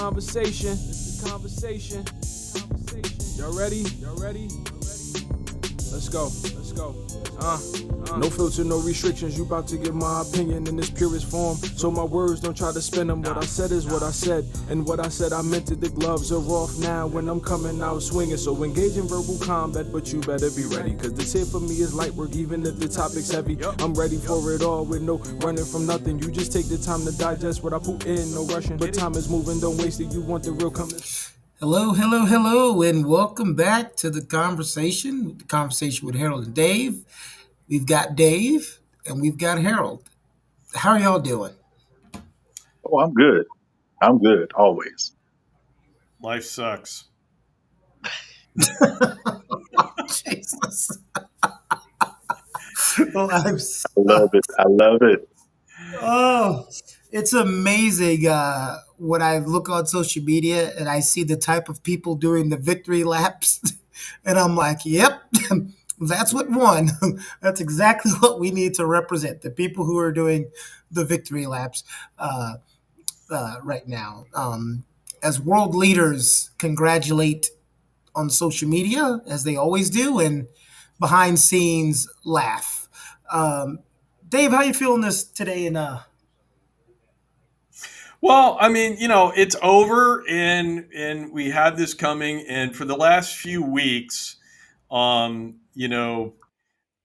conversation. It's the conversation. Y'all ready? Y'all ready? Let's go. Let's go. No filter, no restrictions. You about to get my opinion in its purest form. So my words, don't try to spin them. What I said is what I said. And what I said, I meant it. The gloves are off now when I'm coming out swinging. So engage in verbal combat, but you better be ready. Cause this here for me is light work, even if the topic's heavy. I'm ready for it all with no running from nothing. You just take the time to digest what I put in, no rushing. But time is moving, don't waste it. You want the real coming. Hello, and welcome back to the conversation with Harold and Dave. We've got Dave and we've got Harold. How are y'all doing? Oh, I'm good. I'm good always. Life sucks. Jesus. Lives. I love it. I love it. Oh, it's amazing when I look on social media and I see the type of people doing the victory laps. And I'm like, yep, that's what won. That's exactly what we need to represent the people who are doing the victory laps right now. As world leaders, congratulate on social media as they always do, and behind scenes laugh. Um, Dave, how you feeling this today? Well, I mean, it's over, and we had this coming, and for the last few weeks, um, you know,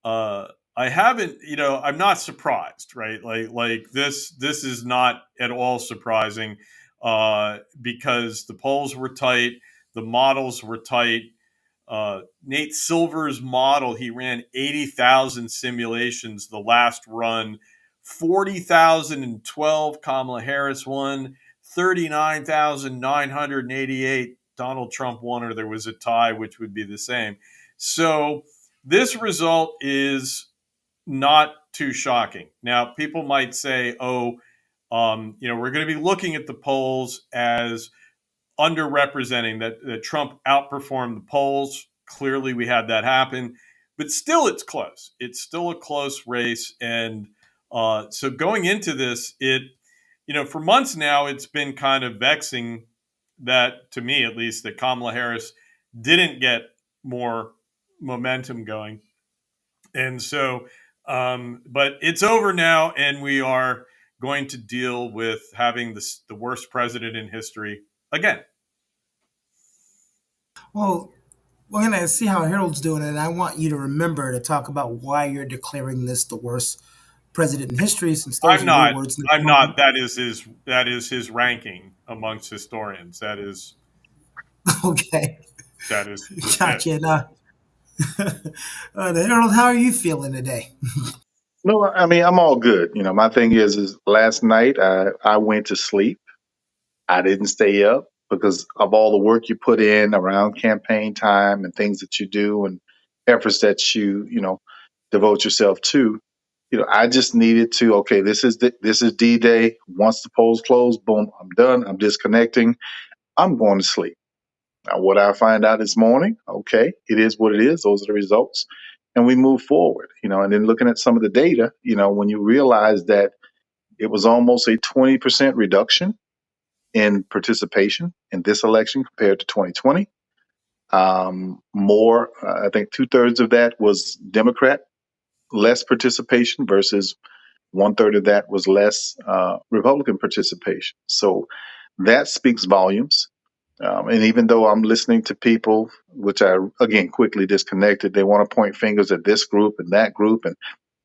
uh, I haven't, I'm not surprised, right? Like this is not at all surprising, because the polls were tight, the models were tight. Nate Silver's model, he ran 80,000 simulations the last run, 40,012 Kamala Harris won, 39,988 Donald Trump won, or there was a tie, which would be the same. So this result is not too shocking. Now, people might say, we're going to be looking at the polls as underrepresenting that Trump outperformed the polls. Clearly, we had that happen, but still, it's close. It's still a close race, and so going into this, for months now, it's been kind of vexing that, to me at least, that Kamala Harris didn't get more momentum going, and so, but it's over now, and we are going to deal with having the worst president in history again. Well, we're gonna see how Harold's doing, and I want you to remember to talk about why you're declaring this the worst president in history, since those I'm are your not. words. I'm not. That is his ranking amongst historians. Okay, That is it. gotcha. And, Harold, how are you feeling today? No, I mean I'm all good. My thing is last night I went to sleep. I didn't stay up because of all the work you put in around campaign time and things that you do and efforts that you devote yourself to. I just needed to. Okay, this is D-Day. Once the polls close, boom, I'm done. I'm disconnecting. I'm going to sleep. Now, what I find out this morning, okay, it is what it is. Those are the results. And we move forward, and then looking at some of the data, when you realize that it was almost a 20% reduction in participation in this election compared to 2020. More, I think 2/3 of that was Democrat, less participation versus 1/3 of that was less Republican participation. So that speaks volumes. And even though I'm listening to people, which I again quickly disconnected, they want to point fingers at this group and that group, and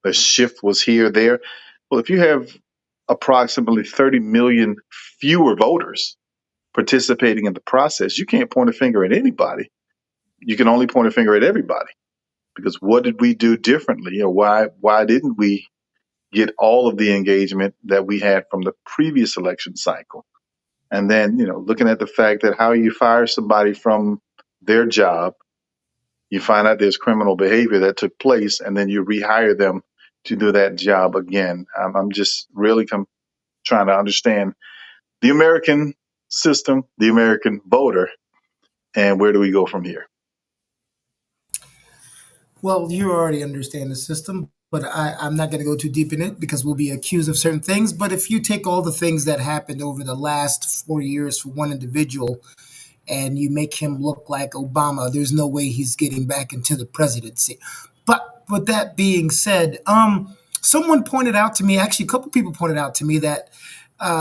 the shift was here, there. Well, if you have approximately 30 million fewer voters participating in the process, you can't point a finger at anybody. You can only point a finger at everybody because what did we do differently? Why didn't we get all of the engagement that we had from the previous election cycle? And then, looking at the fact that how you fire somebody from their job, you find out there's criminal behavior that took place, and then you rehire them to do that job again. I'm just really trying to understand the American system, the American voter, and where do we go from here? Well, you already understand the system, but I'm not going to go too deep in it because we'll be accused of certain things. But if you take all the things that happened over the last 4 years for one individual and you make him look like Obama, there's no way he's getting back into the presidency. But with that being said, someone pointed out to me, actually, a couple people pointed out to me that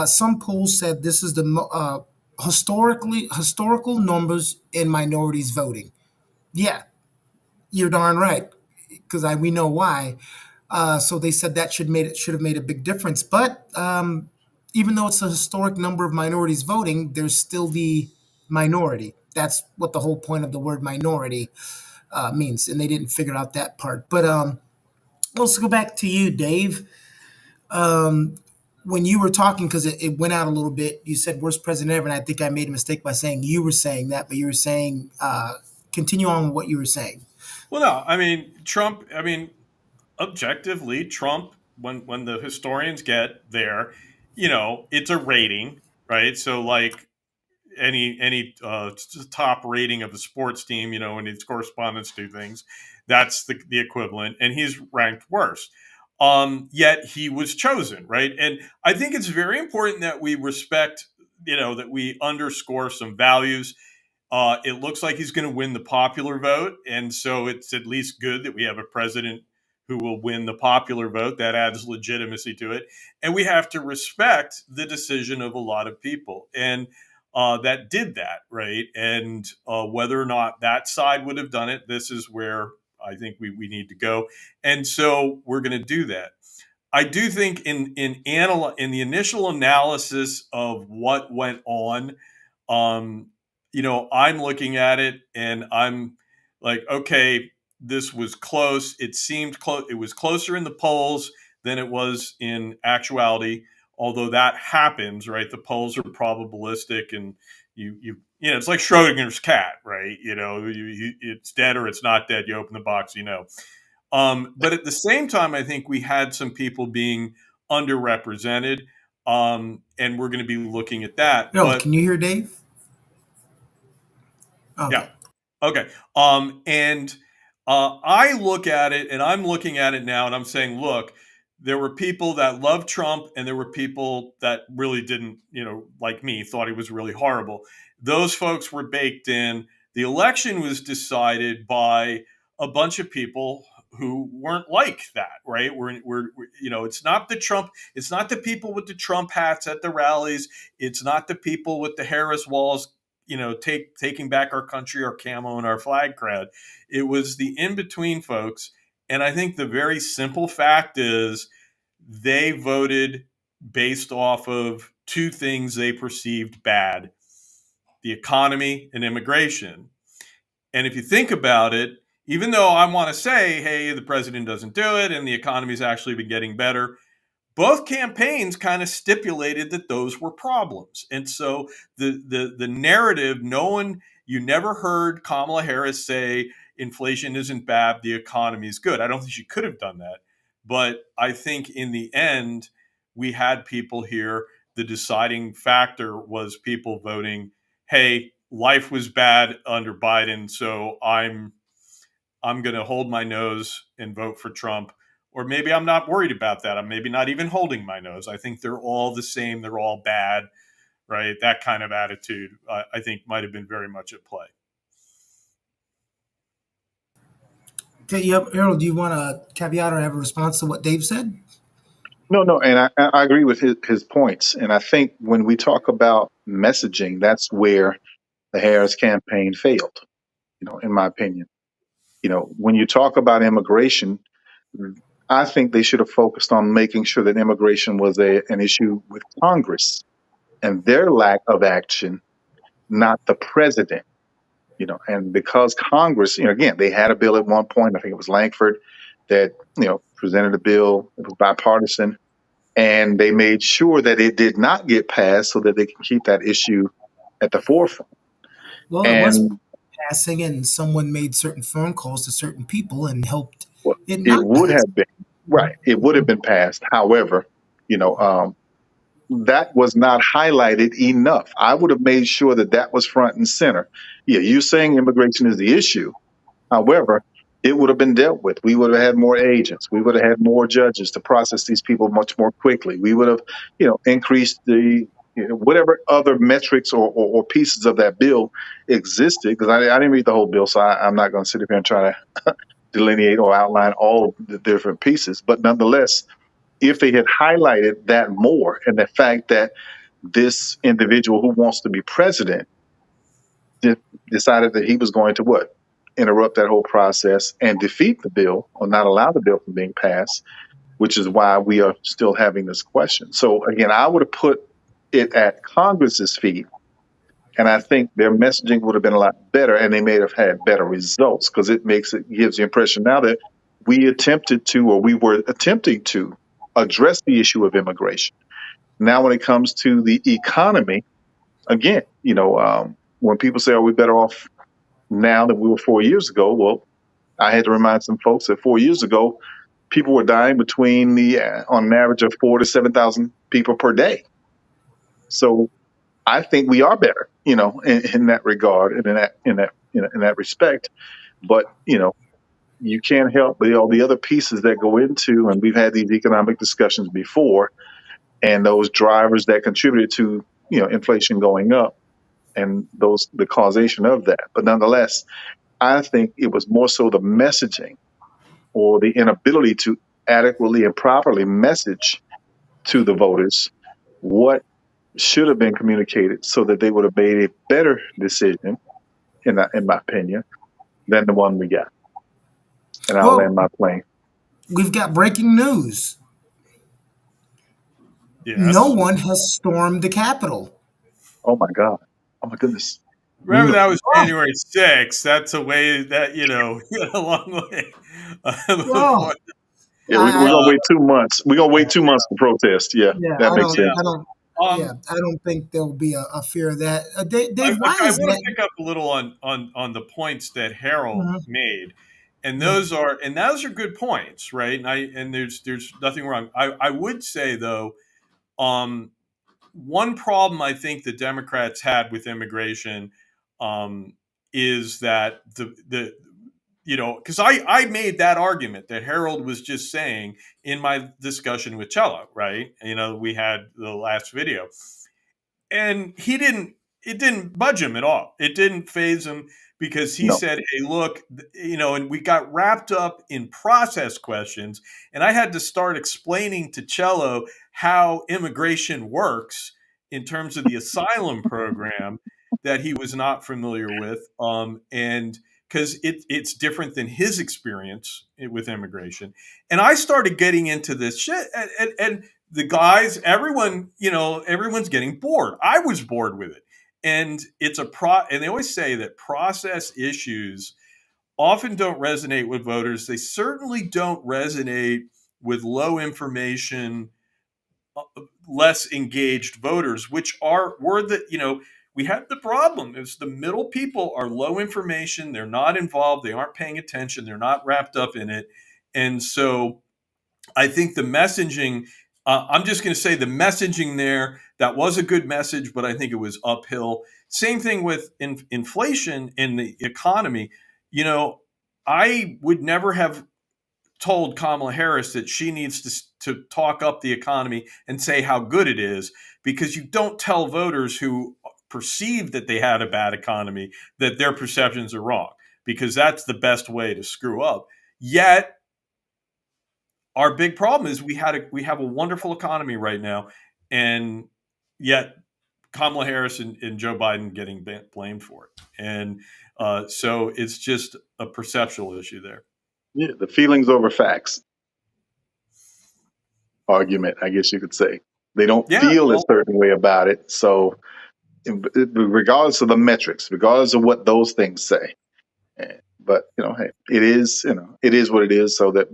some polls said this is the historical numbers in minorities voting. Yeah, you're darn right, because we know why. So they said that should have made a big difference. But even though it's a historic number of minorities voting, there's still the minority. That's what the whole point of the word minority means, and they didn't figure out that part. But let's go back to you, Dave. When you were talking, because it went out a little bit, you said worst president ever, and I think I made a mistake by saying you were saying that, but you were saying continue on with what you were saying. Well, no, I mean Trump. I mean, objectively, Trump. When the historians get there, it's a rating, right? So like any top rating of a sports team, and its correspondents do things, that's the equivalent, and he's ranked worse. Yet he was chosen, right? And I think it's very important that we respect, that we underscore some values. It looks like he's going to win the popular vote, and so it's at least good that we have a president who will win the popular vote. That adds legitimacy to it, and we have to respect the decision of a lot of people, and that did that, right? And whether or not that side would have done it, this is where I think we need to go, and so we're going to do that. I do think in the initial analysis of what went on, I'm looking at it and I'm like, okay, this was close. It seemed close. It was closer in the polls than it was in actuality. Although that happens, right? The polls are probabilistic, and it's like Schrodinger's cat, right? It's dead or it's not dead. You open the box, But at the same time, I think we had some people being underrepresented, and we're going to be looking at that. No, can you hear Dave? Okay. Yeah. Okay. And I look at it, and I'm looking at it now, and I'm saying, look, there were people that loved Trump, and there were people that really didn't, like me, thought he was really horrible. Those folks were baked in. The election was decided by a bunch of people who weren't like that, right? It's not it's not the people with the Trump hats at the rallies. It's not the people with the Harris walls, taking back our country, our camo, and our flag crowd. It was the in-between folks. And I think the very simple fact is they voted based off of two things they perceived bad: the economy and immigration. And if you think about it, even though I want to say, hey, the president doesn't do it and the economy's actually been getting better, both campaigns kind of stipulated that those were problems. And so the narrative, you never heard Kamala Harris say inflation isn't bad, the economy is good. I don't think she could have done that. But I think in the end, we had people here. The deciding factor was people voting, hey, life was bad under Biden, so I'm going to hold my nose and vote for Trump. Or maybe I'm not worried about that. I'm maybe not even holding my nose. I think they're all the same. They're all bad, right? That kind of attitude, I think, might have been very much at play. Okay, yep. Harold, do you want to caveat or have a response to what Dave said? No, and I agree with his points. And I think when we talk about messaging, that's where the Harris campaign failed, in my opinion. When you talk about immigration, I think they should have focused on making sure that immigration was an issue with Congress and their lack of action, not the president. And because Congress, again, they had a bill at one point, I think it was Lankford, that, presented a bill. It was bipartisan, and they made sure that it did not get passed so that they can keep that issue at the forefront. Well, it was passing, and someone made certain phone calls to certain people and helped it not it would pass. have been, right. It would have been passed. However, that was not highlighted enough. I would have made sure that was front and center. Yeah, you're saying immigration is the issue. However, it would have been dealt with. We would have had more agents. We would have had more judges to process these people much more quickly. We would have, increased the whatever other metrics or pieces of that bill existed. Because I didn't read the whole bill, so I'm not going to sit up here and try to delineate or outline all of the different pieces. But nonetheless, if they had highlighted that more, and the fact that this individual who wants to be president decided that he was going to what? Interrupt that whole process and defeat the bill or not allow the bill from being passed, which is why we are still having this question. So again, I would have put it at Congress's feet, and I think their messaging would have been a lot better, and they may have had better results, because it gives the impression now that we were attempting to address the issue of immigration. Now, when it comes to the economy, again, when people say, are we better off now than we were 4 years ago? Well, I had to remind some folks that 4 years ago, people were dying on an average of 4,000 to 7,000 people per day. So I think we are better, in that regard and in that respect. But you can't help all the other pieces that go into, and we've had these economic discussions before, and those drivers that contributed to inflation going up, and the causation of that. But nonetheless, I think it was more so the messaging, or the inability to adequately and properly message to the voters what should have been communicated, so that they would have made a better decision, in my opinion, than the one we got. And I'll land my plane. We've got breaking news. Yes. No one has stormed the Capitol. Oh my God. Oh my goodness. Remember, that was January 6th. That's a way that, a long way. Yeah, we're gonna wait 2 months. We're gonna wait 2 months to protest. Yeah, that makes sense. I don't think there'll be a fear of that. Dave, I want to pick up a little on the points that Harold made, and those are good points, right? And there's nothing wrong. I would say, though, one problem I think the Democrats had with immigration is that because I made that argument that Harold was just saying in my discussion with Cello, right? We had the last video, and it didn't budge him at all. It didn't faze him, because he said, hey, look, and we got wrapped up in process questions, and I had to start explaining to Cello how immigration works in terms of the asylum program that he was not familiar with. And because it's different than his experience with immigration. And I started getting into this shit, and the guys, everyone's getting bored. I was bored with it. And and they always say that process issues often don't resonate with voters. They certainly don't resonate with low information, less engaged voters, which we had the problem is the middle people are low information. They're not involved. They aren't paying attention. They're not wrapped up in it. And so I think the messaging, I'm just going to say the messaging there, that was a good message, but I think it was uphill. Same thing with inflation in the economy. I would never have told Kamala Harris that she needs to talk up the economy and say how good it is, because you don't tell voters who perceive that they had a bad economy that their perceptions are wrong, because that's the best way to screw up. Yet our big problem is we have a wonderful economy right now, and yet Kamala Harris and Joe Biden getting blamed for it. And so it's just a perceptual issue there. Yeah, the feelings over facts argument, I guess you could say. They don't feel a certain way about it. So regardless of the metrics, regardless of what those things say, but hey, it is what it is. So that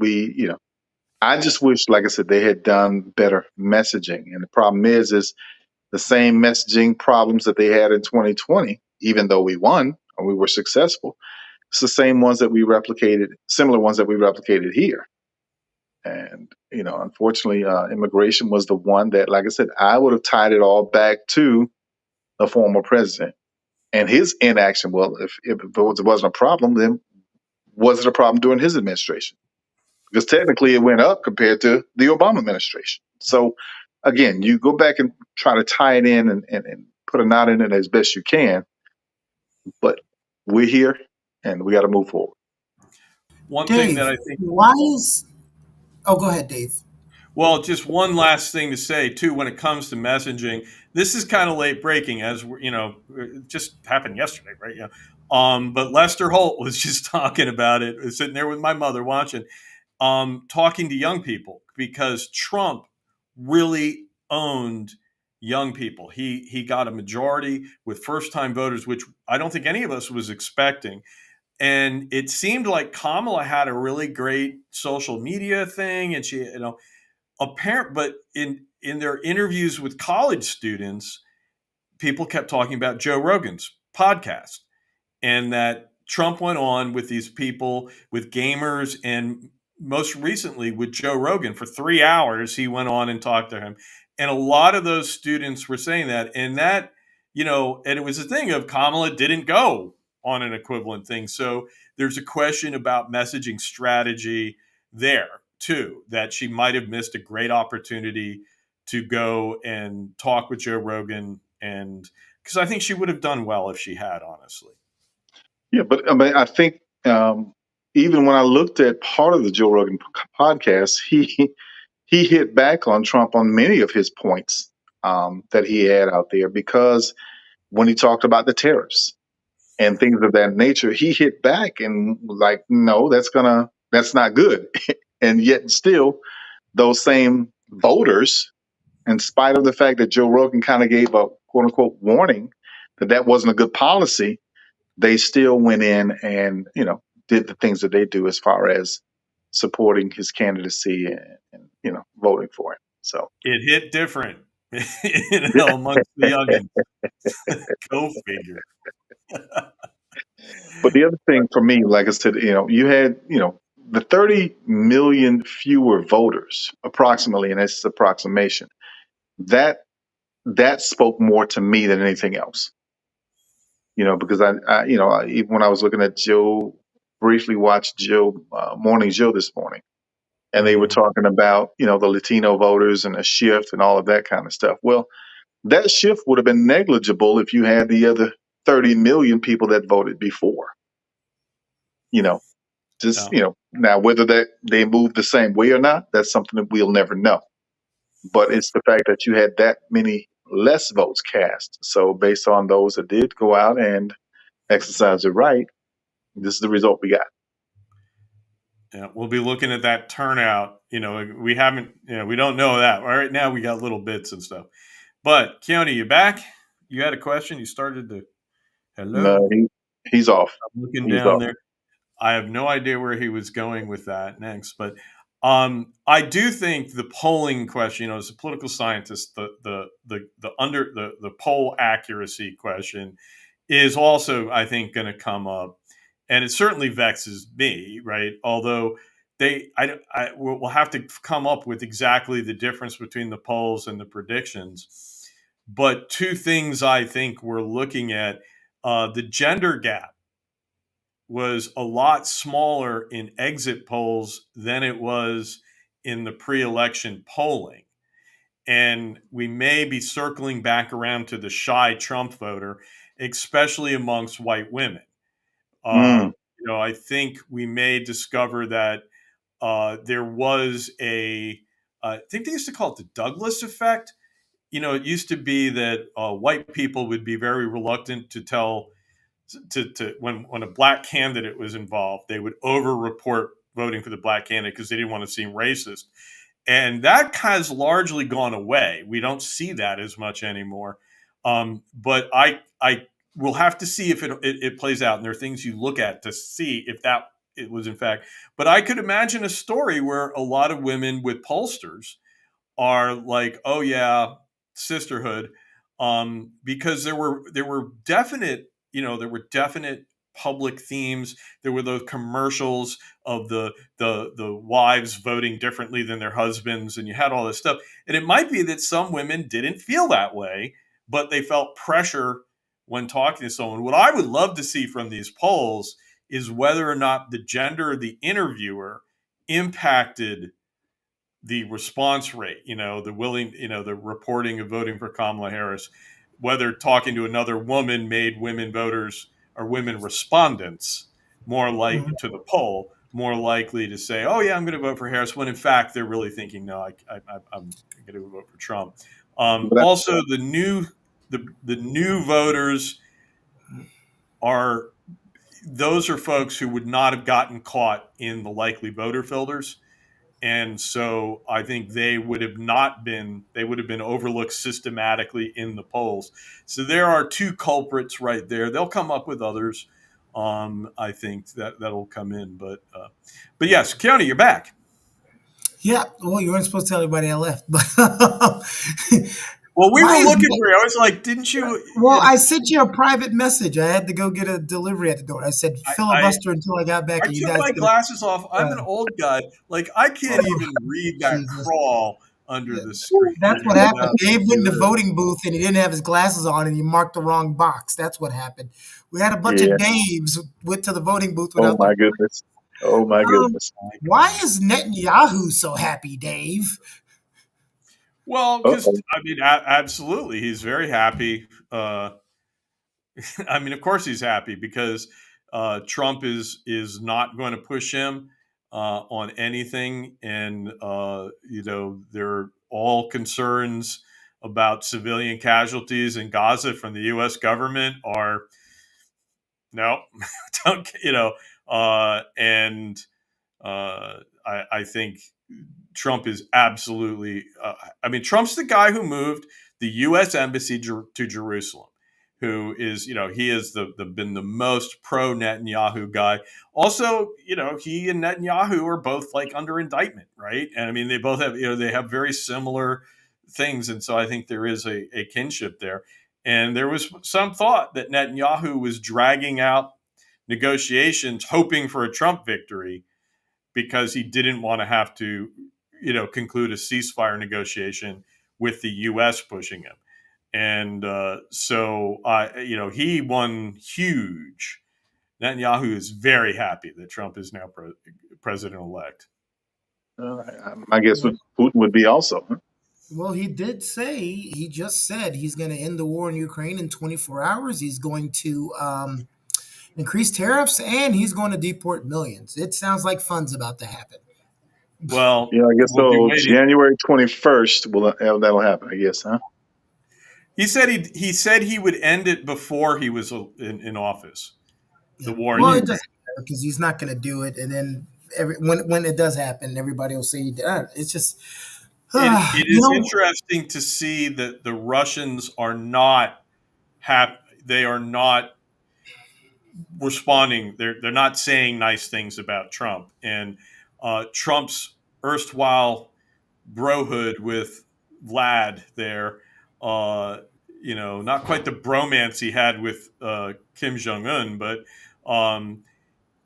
I just wish, like I said, they had done better messaging. And the problem is the same messaging problems that they had in 2020, even though we won or we were successful. It's the same ones that we replicated, similar ones that we replicated here. And, unfortunately, immigration was the one that, like I said, I would have tied it all back to the former president and his inaction. Well, if it wasn't a problem, then was it a problem during his administration? Because technically it went up compared to the Obama administration. So again, you go back and try to tie it in and put a knot in it as best you can. But we're here and we got to move forward. One thing Dave, that I think, why is? Oh, go ahead, Dave. well, just one last thing to say too, when it comes to messaging, this is kind of late breaking, as it just happened yesterday, right? Yeah. But Lester Holt was just talking about it, sitting there with my mother watching, talking to young people, because Trump really owned young people. He got a majority with first time voters, which I don't think any of us was expecting. And it seemed like Kamala had a really great social media thing, and she, but in their interviews with college students, people kept talking about Joe Rogan's podcast, and that Trump went on with these people, with gamers, and most recently with Joe Rogan for 3 hours. He went on and talked to him, and a lot of those students were saying that, and it was a thing of Kamala didn't go on an equivalent thing. So there's a question about messaging strategy there too, that she might have missed a great opportunity to go and talk with Joe Rogan, and because I think she would have done well if she had, honestly. Yeah, but I mean, I think even when I looked at part of the Joe Rogan podcast, he hit back on Trump on many of his points that he had out there, because when he talked about the tariffs and things of that nature, he hit back and was like, no, that's not good. And yet still those same voters, in spite of the fact that Joe Rogan kind of gave a quote unquote warning that that wasn't a good policy, they still went in and, did the things that they do as far as supporting his candidacy and voting for him. So it hit different, amongst the youngins. Go figure. But the other thing for me, like I said, you had, the 30 million fewer voters approximately, and it's approximation, that spoke more to me than anything else. Because even when I was looking at Joe, briefly watched Joe Morning Joe this morning, and they were talking about, the Latino voters and a shift and all of that kind of stuff. Well, that shift would have been negligible if you had the other 30 million people that voted before. Now whether they moved the same way or not, that's something that we'll never know. But it's the fact that you had that many less votes cast. So based on those that did go out and exercise their right, this is the result we got. Yeah, we'll be looking at that turnout. We haven't, we don't know that. Right now we got little bits and stuff. But Keone, you back? You had a question? You started to, hello? No, he's off. I'm looking down there. I have no idea where he was going with that next, but I do think the polling question, as a political scientist, the poll accuracy question is also, I think, going to come up, and it certainly vexes me, right? Although we'll have to come up with exactly the difference between the polls and the predictions. But two things I think we're looking at: the gender gap was a lot smaller in exit polls than it was in the pre-election polling. And we may be circling back around to the shy Trump voter, especially amongst white women. I think we may discover that there was I think they used to call it the Douglas effect. It used to be that white people would be very reluctant to tell when a black candidate was involved, they would over-report voting for the black candidate because they didn't want to seem racist. And that has largely gone away. We don't see that as much anymore. But I will have to see if it plays out. And there are things you look at to see if it was in fact. But I could imagine a story where a lot of women with pollsters are like, oh yeah, sisterhood, because there were definite public themes. There were those commercials of the wives voting differently than their husbands, and you had all this stuff. And it might be that some women didn't feel that way, but they felt pressure when talking to someone. What I would love to see from these polls is whether or not the gender of the interviewer impacted the response rate, the reporting of voting for Kamala Harris, whether talking to another woman made women voters or women respondents more likely to the poll, more likely to say, "Oh yeah, I'm going to vote for Harris," when in fact they're really thinking, "No, I'm going to vote for Trump." But Also, the new voters are folks who would not have gotten caught in the likely voter filters. And so I think they would have been overlooked systematically in the polls. So there are two culprits right there. They'll come up with others. I think that'll come in, but yes, Keone, you're back. Yeah, well, you weren't supposed to tell everybody I left, but Well, we why were is looking Net- for you. I was like, didn't you? well, I sent you a private message. I had to go get a delivery at the door. I said I filibuster until I got back, I and you took guys my could. glasses off. I'm an old guy. Like I can't Oh, even read that Jesus. crawl under Yeah, the screen. that's what happened. Dave went in the yeah, voting booth and he didn't have his glasses on and he marked the wrong box. That's what happened. We had a bunch of yeah. Daves went to the voting booth Oh without their. my goodness. Oh my Um, goodness. why is Netanyahu so happy, Dave? Well, Uh because oh. I mean, absolutely, he's very happy. I mean, of course, he's happy because Trump is not going to push him on anything, and there are all concerns about civilian casualties in Gaza from the U.S. government are no, don't and I think Trump is absolutely. I mean, Trump's the guy who moved the U.S. embassy to Jerusalem. Who is, he has been the most pro Netanyahu guy. Also, he and Netanyahu are both like under indictment, right? And I mean, they both have, they have very similar things, and so I think there is a kinship there. And there was some thought that Netanyahu was dragging out negotiations, hoping for a Trump victory, because he didn't want to have to, conclude a ceasefire negotiation with the U.S. pushing him. And he won huge. Netanyahu is very happy that Trump is now president elect. I guess Putin would be also. Huh? Well, he just said he's going to end the war in Ukraine in 24 hours. He's going to increase tariffs and he's going to deport millions. It sounds like fun's about to happen. Well, Yeah, I guess we'll be so. waiting. January 21st that'll happen. I guess, huh? He said he would end it before he was in office. The war. Well, it doesn't matter because he's not going to do it, and then when it does happen, everybody will say he did. It's just it is interesting to see that the Russians are not happy. They are not responding. They're not saying nice things about Trump, and Trump's erstwhile brohood with Vlad there. Not quite the bromance he had with Kim Jong Un, but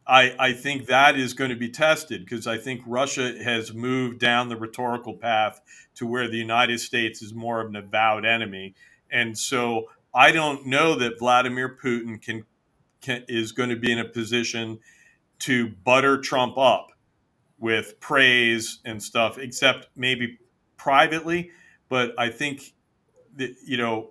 I think that is going to be tested because I think Russia has moved down the rhetorical path to where the United States is more of an avowed enemy, and so I don't know that Vladimir Putin is going to be in a position to butter Trump up with praise and stuff, except maybe privately. But I think that,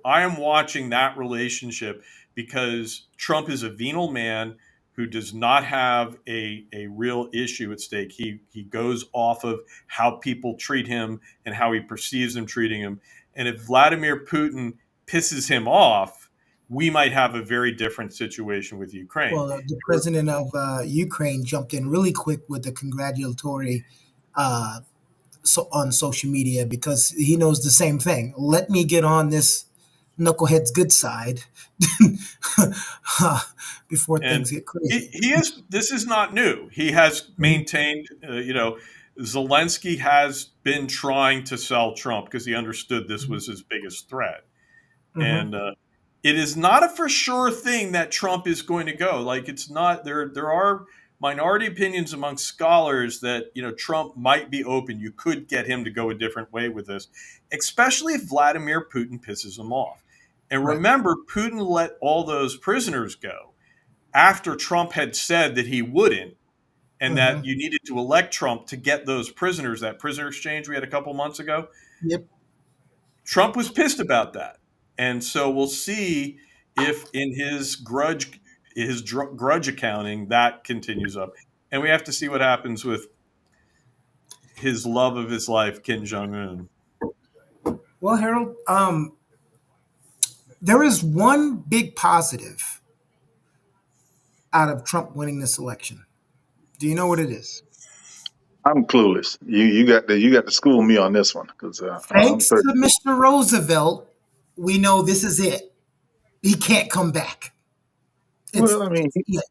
I am watching that relationship because Trump is a venal man who does not have a real issue at stake. He goes off of how people treat him and how he perceives them treating him. And if Vladimir Putin pisses him off, we might have a very different situation with Ukraine. Well, the president of Ukraine jumped in really quick with the congratulatory on social media because he knows the same thing. Let me get on this knucklehead's good side before things get crazy. He is. This is not new. He has maintained. Zelensky has been trying to sell Trump because he understood this was his biggest threat, and it is not a for sure thing that Trump is going to go. Like it's not. There are minority opinions among scholars that Trump might be open. You could get him to go a different way with this, especially if Vladimir Putin pisses him off. And remember, Putin let all those prisoners go. after Trump had said that he wouldn't, and that Mhm. you needed to elect Trump to get those prisoners, that prisoner exchange we had a couple months ago. Yep. Trump was pissed about that. And so we'll see if in his grudge accounting that continues up. And we have to see what happens with his love of his life, Kim Jong Un. Well, Harold, there is one big positive out of Trump winning this election. Do you know what it is? I'm clueless. You got to school me on this one because I'm Thanks 30. to Mr. Roosevelt, we know this is it. He can't come back. Well, I mean, It's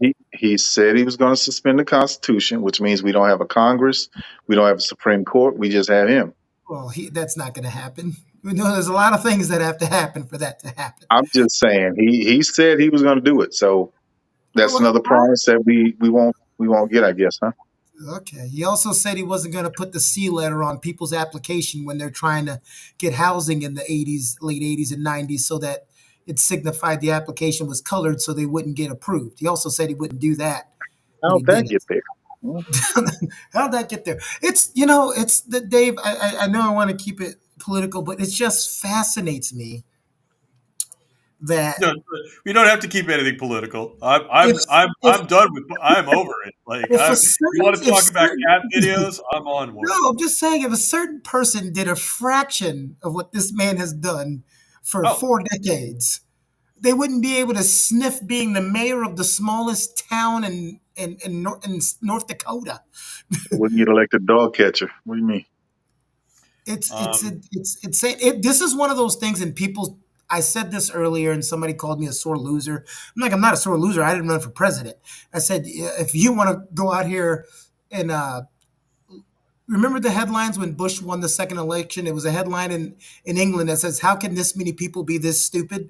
it. he said he was going to suspend the Constitution, which means we don't have a Congress, we don't have a Supreme Court, we just have him. Well, that's not going to happen. We know there's a lot of things that have to happen for that to happen. I'm just saying he said he was going to do it, so that's Well, another promise that we won't get, I guess, huh? okay. He also said he wasn't going to put the C letter on people's application when they're trying to get housing in the 80s, late 80s and 90s, so that it signified the application was colored so they wouldn't get approved. He also said he wouldn't do that, but he How'd that did get there? Hmm. it. How'd that get there? It's the Dave. I know I want to keep it political, but it just fascinates me that No, we don't have to keep anything political. I'm if I'm I'm if I'm done with. I'm over it. Like if a you certain want to if talk about certain cat videos? I'm on no, board. I'm just saying if a certain person did a fraction of what this man has done for Oh, 4 decades, they wouldn't be able to sniff being the mayor of the smallest town in North Dakota. Wouldn't get elected dog catcher. What do you mean? um, This is one of those things, and people. I said this earlier, and somebody called me a sore loser. I'm not a sore loser. I didn't run for president. I said, "Yeah, if you want to go out here and remember the headlines when Bush won the second election? It was a headline in England that says, "How can this many people be this stupid?"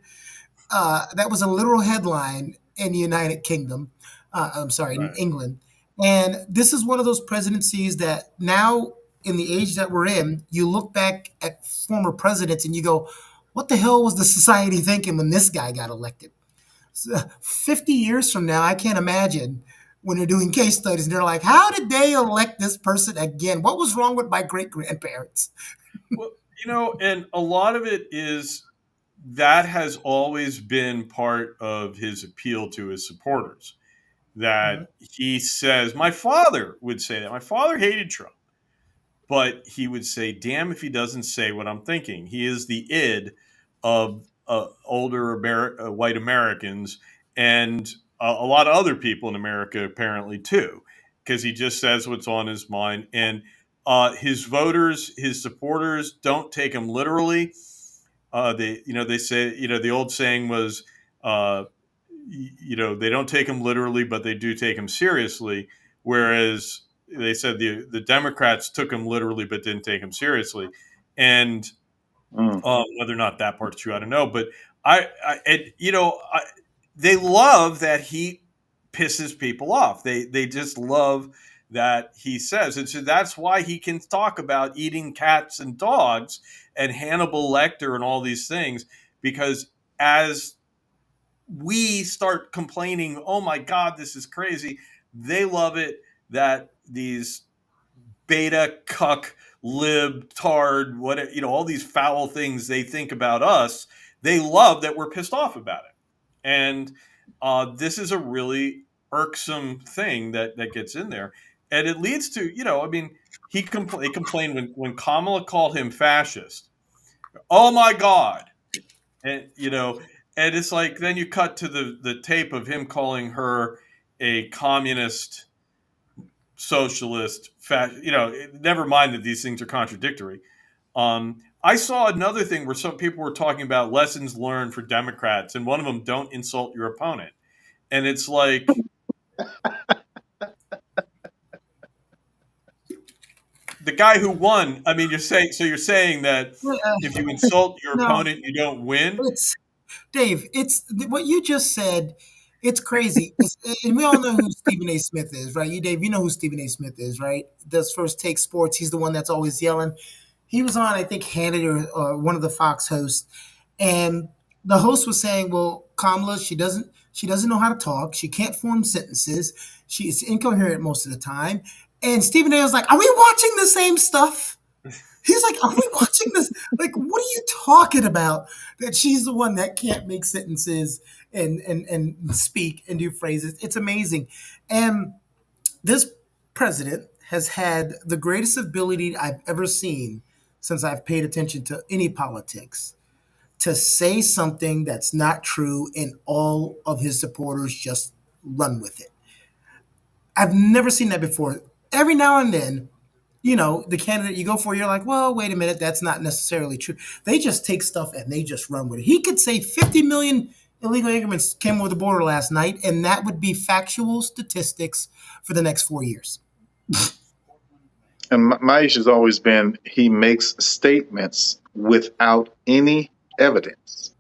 That was a literal headline in the United Kingdom. I'm sorry, in right. England. And this is one of those presidencies that now, in the age that we're in, you look back at former presidents and you go, what the hell was the society thinking when this guy got elected? 50 years from now, I can't imagine when they're doing case studies and they're like, how did they elect this person again? What was wrong with my great grandparents? Well, and a lot of it is that has always been part of his appeal to his supporters. That he says, my father would say that. My father hated Trump, but he would say, damn if he doesn't say what I'm thinking. He is the id of older white Americans and a lot of other people in America, apparently, too, because he just says what's on his mind. And his voters, his supporters don't take him literally. They say, the old saying was, uh, they don't take him literally, but they do take him seriously. Whereas they said the Democrats took him literally, but didn't take him seriously. And Mm. whether or not that part's true, I don't know. But they love that he pisses people off. They just love that he says, and so that's why he can talk about eating cats and dogs and Hannibal Lecter and all these things, because as we start complaining, oh my God, this is crazy, they love it that these beta cuck libtard what all these foul things they think about us, they love that we're pissed off about it. And this is a really irksome thing that gets in there, and it leads to he complained when Kamala called him fascist. Oh my God. And and it's like, then you cut to the tape of him calling her a communist, socialist, never mind that these things are contradictory. I saw another thing where some people were talking about lessons learned for Democrats, and one of them, don't insult your opponent. And it's like, the guy who won, I mean, you're saying that if you insult your No, opponent, you don't win? it's Dave, it's what you just said. It's crazy. And we all know who Stephen A. Smith is, right? You, Dave, you know who Stephen A. Smith is, right? Does First Take Sports. He's the one that's always yelling. He was on, I think, Hannity or one of the Fox hosts, and the host was saying, "Well, Kamala, She doesn't know how to talk. She can't form sentences. She is incoherent most of the time. And Stephen A was like, "Are we watching the same stuff?" He's like, "Are we watching this? Like, what are you talking about? That she's the one that can't make sentences and speak and do phrases. It's amazing." And this president has had the greatest ability I've ever seen since I've paid attention to any politics to say something that's not true and all of his supporters just run with it. I've never seen that before. Every now and then, the candidate you go for, you're like, well, wait a minute, that's not necessarily true. They just take stuff and they just run with it. He could say 50 million illegal immigrants came over the border last night, and that would be factual statistics for the next 4 years. And my issue has always been he makes statements without any evidence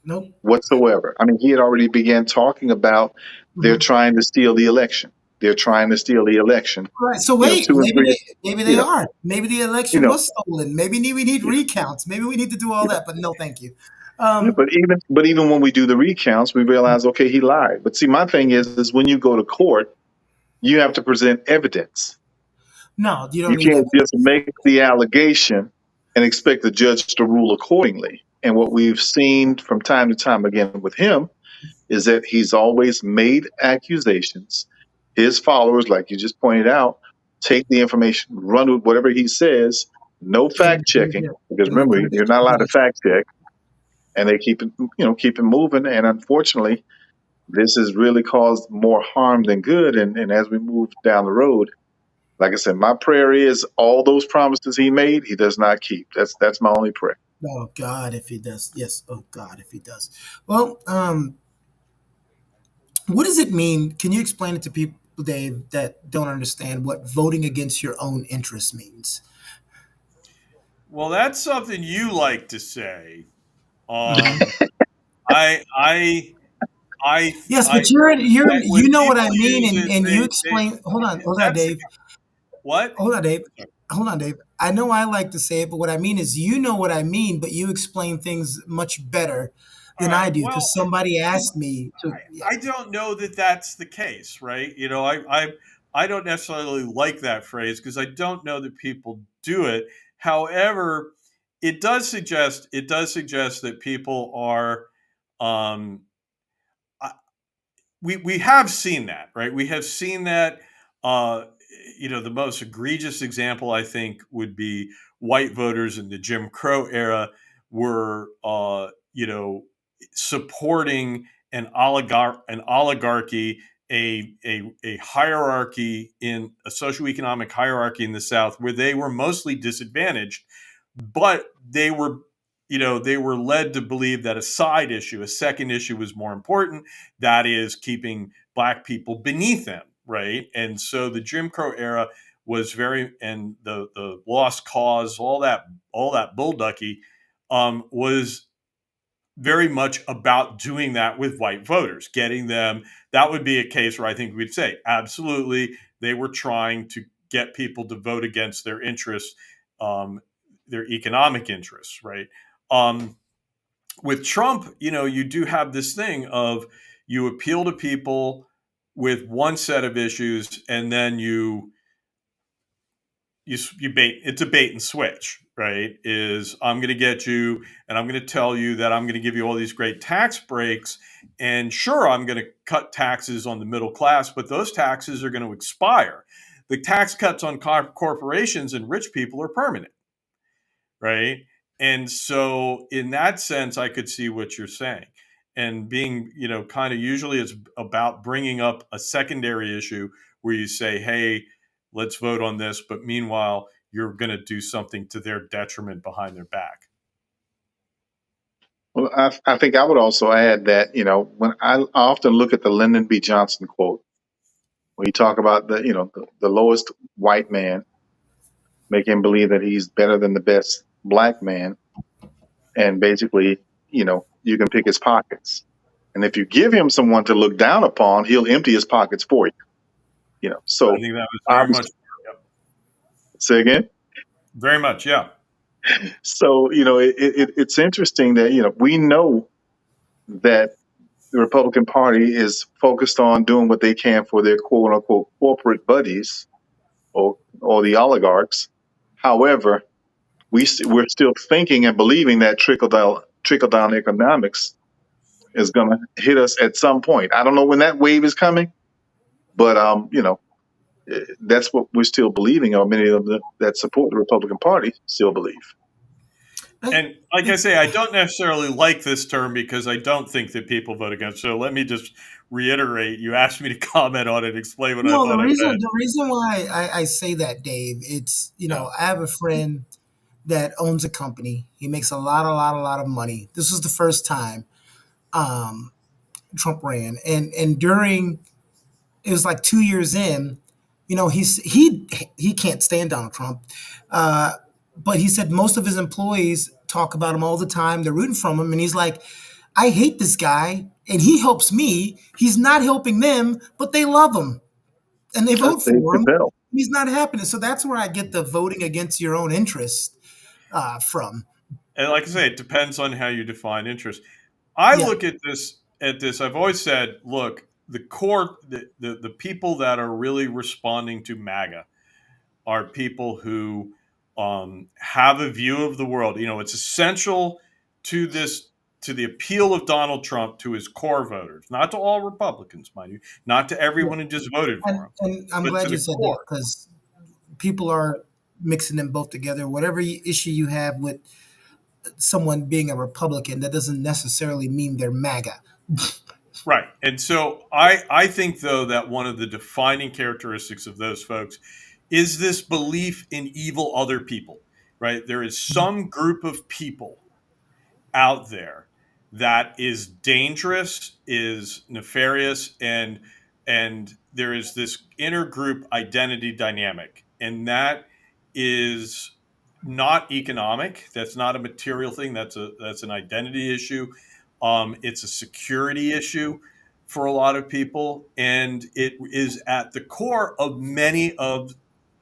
Nope. whatsoever. I mean, he had already began talking about they're trying to steal the election. They're trying to steal the election. Right. So You know, wait, 2 and 3. maybe they You know, are. Maybe the you election know. was stolen. Maybe we need recounts. Maybe we need to do all that. But no, thank you. Yeah, but even when we do the recounts, we realize, okay, he lied. But see, my thing is when you go to court, you have to present evidence. No, you You don't need can't evidence. just make the allegation and expect the judge to rule accordingly. And what we've seen from time to time again with him is that he's always made accusations. His followers, like you just pointed out, take the information, run with whatever he says, no fact checking, because remember, you're not allowed to fact check, and they keep it moving. And unfortunately, this has really caused more harm than good. And as we move down the road, like I said, my prayer is all those promises he made, he does not keep. That's my only prayer. Oh God, if he does. Yes. Oh God, if he does. Well, what does it mean? Can you explain it to people, Dave, that don't understand what voting against your own interests means? Well, that's something you like to say. Um, I, I, I, Yes, I, but you when know what people I mean, use it, and you they explain. Hold on, that's Dave. what? Hold on, Dave. Hold on, Dave. I know I like to say it, but what I mean is, you know what I mean, but you explain things much better All than right. I do Well, because somebody asked me to. Yeah. I don't know that that's the case, right? I don't necessarily like that phrase because I don't know that people do it. However, it does suggest that people are um, we have seen that, right? We have seen that. Uh, the most egregious example I think would be white voters in the Jim Crow era were, supporting an oligarchy, a hierarchy in a socioeconomic hierarchy in the South where they were mostly disadvantaged, but they were led to believe that a second issue was more important. That is keeping black people beneath them, right? And so the Jim Crow era was and the lost cause, all that bullducky, was very much about doing that with white voters, getting them. That would be a case where I think we'd say, absolutely, they were trying to get people to vote against their interests, um, their economic interests, right? Um, with Trump, you do have this thing of you appeal to people with one set of issues, and then you bait. It's a bait and switch, right? Is I'm going to get you, and I'm going to tell you that I'm going to give you all these great tax breaks, and sure, I'm going to cut taxes on the middle class, but those taxes are going to expire. The tax cuts on corporations and rich people are permanent, right? And so, in that sense, I could see what you're saying. And being, kind of usually it's about bringing up a secondary issue where you say, hey, let's vote on this. But meanwhile, you're going to do something to their detriment behind their back. Well, I think I would also add that, when I often look at the Lyndon B. Johnson quote, when you talk about the lowest white man, make him believe that he's better than the best black man. And basically, you can pick his pockets. And if you give him someone to look down upon, he'll empty his pockets for you. So I think that was very much. Yep. Say again? Very much, yeah. So, it's interesting that, we know that the Republican Party is focused on doing what they can for their quote unquote corporate buddies or the oligarchs. However, we're still thinking and believing that trickle down economics is going to hit us at some point. I don't know when that wave is coming, but that's what we're still believing, or many of them that support the Republican Party still believe. And like I say, I don't necessarily like this term because I don't think that people vote against. So let me just reiterate. You asked me to comment on it, explain what I No, thought I meant. the reason why I say that, Dave, it's I have a friend that owns a company. He makes a lot of money. This was the first time um, Trump ran, and during it was like 2 years in, he can't stand Donald Trump, uh, but he said most of his employees talk about him all the time. They're rooting from him, and he's like, I hate this guy, and he helps me. He's not helping them, but they love him and they That's vote Dave for him. Chappelle. He's not happening. So that's where I get the voting against your own interest from. And like I say, it depends on how you define interest. I Yeah. look at this. I've always said, look, the people that are really responding to MAGA are people who have a view of the world. It's essential to the appeal of Donald Trump to his core voters, not to all Republicans, mind you, not to Yeah. everyone who just voted for him, And I'm but to glad you the said that core. because people are mixing them both together. Whatever issue you have with someone being a Republican, that doesn't necessarily mean they're MAGA. Right. And so I think, though, that one of the defining characteristics of those folks is this belief in evil other people, right? There is some group of people out there that is dangerous, is nefarious, and there is this intergroup identity dynamic. And that is not economic. That's not a material thing. That's an identity issue. It's a security issue for a lot of people, and it is at the core of many of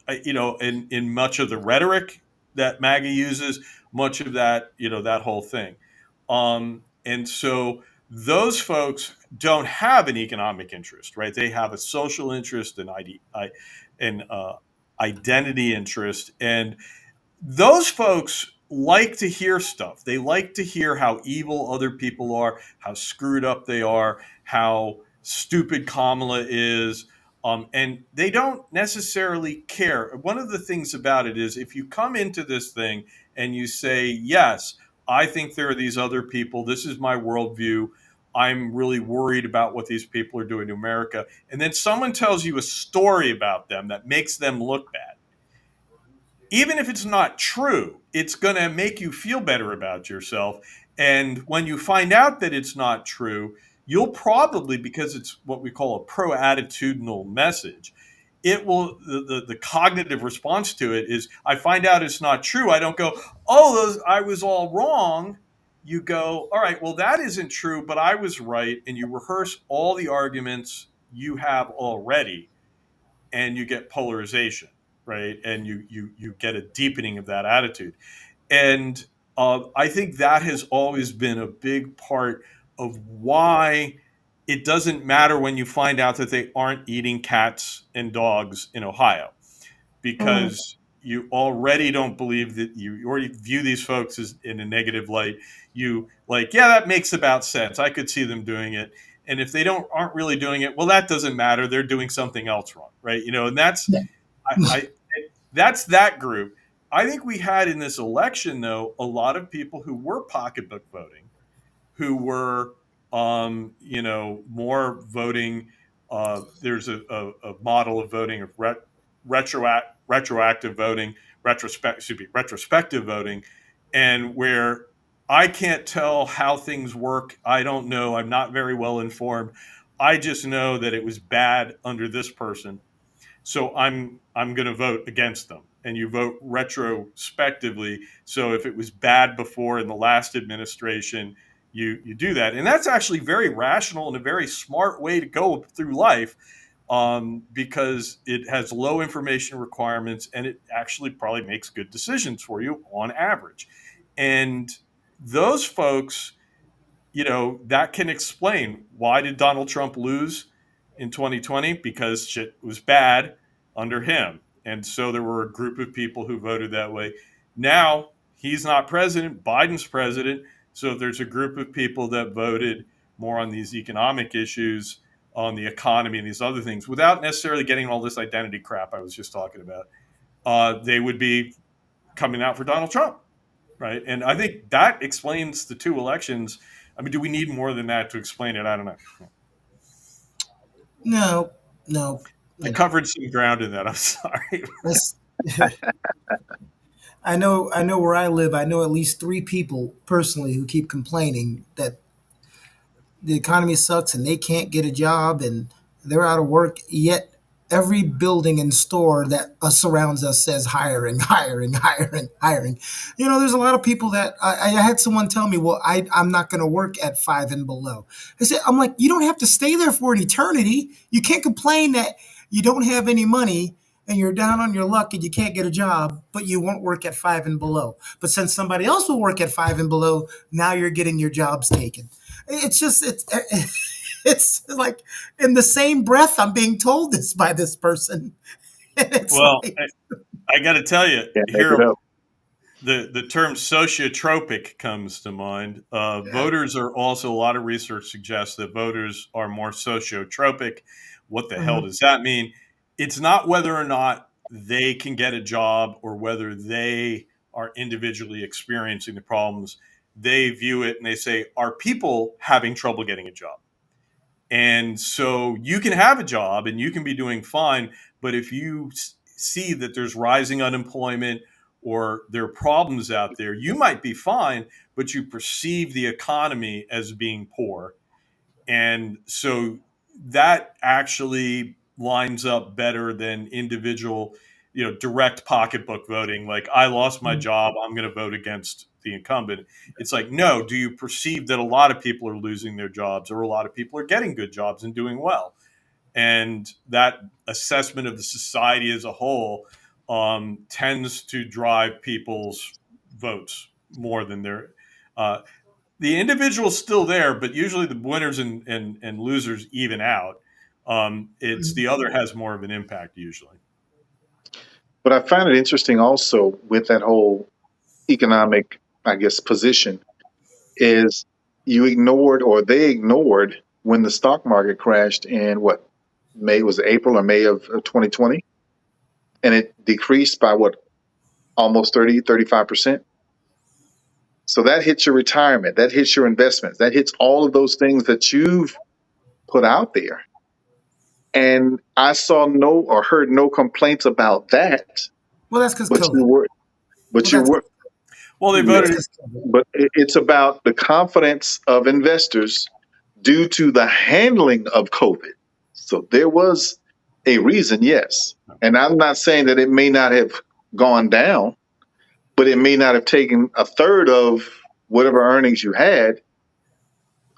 in much of the rhetoric that MAGA uses, much of that that whole thing. And so those folks don't have an economic interest, right? They have a social interest and identity interest, and those folks like to hear stuff. They like to hear how evil other people are, how screwed up they are, how stupid Kamala is. And they don't necessarily care. One of the things about it is if you come into this thing and you say, yes, I think there are these other people, this is my worldview, I'm really worried about what these people are doing to America. And then someone tells you a story about them that makes them look bad. Even if it's not true, it's going to make you feel better about yourself. And when you find out that it's not true, you'll probably, because it's what we call a pro-attitudinal message, it will the cognitive response to it is, I find out it's not true. I don't go, I was all wrong. You go, all right, well, that isn't true, but I was right. And you rehearse all the arguments you have already, and you get polarization, right? And you get a deepening of that attitude. And I think that has always been a big part of why it doesn't matter when you find out that they aren't eating cats and dogs in Ohio, Mm. because you already don't believe that, you already view these folks as in a negative light. You like, yeah, that makes about sense. I could see them doing it. And if they aren't really doing it, well, that doesn't matter. They're doing something else wrong, right? And Yeah. I that's that group. I think we had in this election, though, a lot of people who were pocketbook voting, who were, more voting. There's a model of voting of retroactive voting, retrospective voting, and where I can't tell how things work. I don't know. I'm not very well informed. I just know that it was bad under this person, so I'm going to vote against them. And you vote retrospectively. So if it was bad before in the last administration, you do that. And that's actually very rational and a very smart way to go through life, because it has low information requirements and it actually probably makes good decisions for you on average. And those folks that can explain why did Donald Trump lose in 2020? Because shit was bad under him. And so there were a group of people who voted that way. Now he's not president, Biden's president. So there's a group of people that voted more on these economic issues, on the economy and these other things, without necessarily getting all this identity crap I was just talking about. They would be coming out for Donald Trump, right? And I think that explains the two elections. I mean, do we need more than that to explain it? I don't know. No. I covered some ground in that. I'm sorry. I know where I live. I know at least 3 people personally who keep complaining that the economy sucks and they can't get a job and they're out of work. Yet every building and store that surrounds us says hiring, hiring, hiring, hiring. There's a lot of people that I had someone tell me, well, I'm not going to work at 5 and below. I'm like, you don't have to stay there for an eternity. You can't complain that you don't have any money and you're down on your luck and you can't get a job, but you won't work at 5 and below. But since somebody else will work at 5 and below, now you're getting your jobs taken. It's like in the same breath I'm being told this by this person. Well, I got to tell you, here the term sociotropic comes to mind. Voters are also, a lot of research suggests that voters are more sociotropic. What the hell does that mean? It's not whether or not they can get a job or whether they are individually experiencing the problems. They view it and they say, are people having trouble getting a job? And so you can have a job and you can be doing fine, but if you see that there's rising unemployment or there are problems out there, you might be fine, but you perceive the economy as being poor. And so that actually lines up better than individual, direct pocketbook voting. Like, I lost my job, I'm going to vote against the incumbent. It's like, no, do you perceive that a lot of people are losing their jobs or a lot of people are getting good jobs and doing well? And that assessment of the society as a whole tends to drive people's votes more than the individual's still there, but usually the winners and losers even out. It's the other has more of an impact usually. But I find it interesting also with that whole economic, I guess, position is they ignored when the stock market crashed in April or May of 2020. And it decreased by almost 35%. So that hits your retirement, that hits your investments, that hits all of those things that you've put out there. And I saw heard no complaints about that. Well, that's because COVID. They voted. But it's about the confidence of investors due to the handling of COVID. So there was a reason, yes. And I'm not saying that it may not have gone down, but it may not have taken a third of whatever earnings you had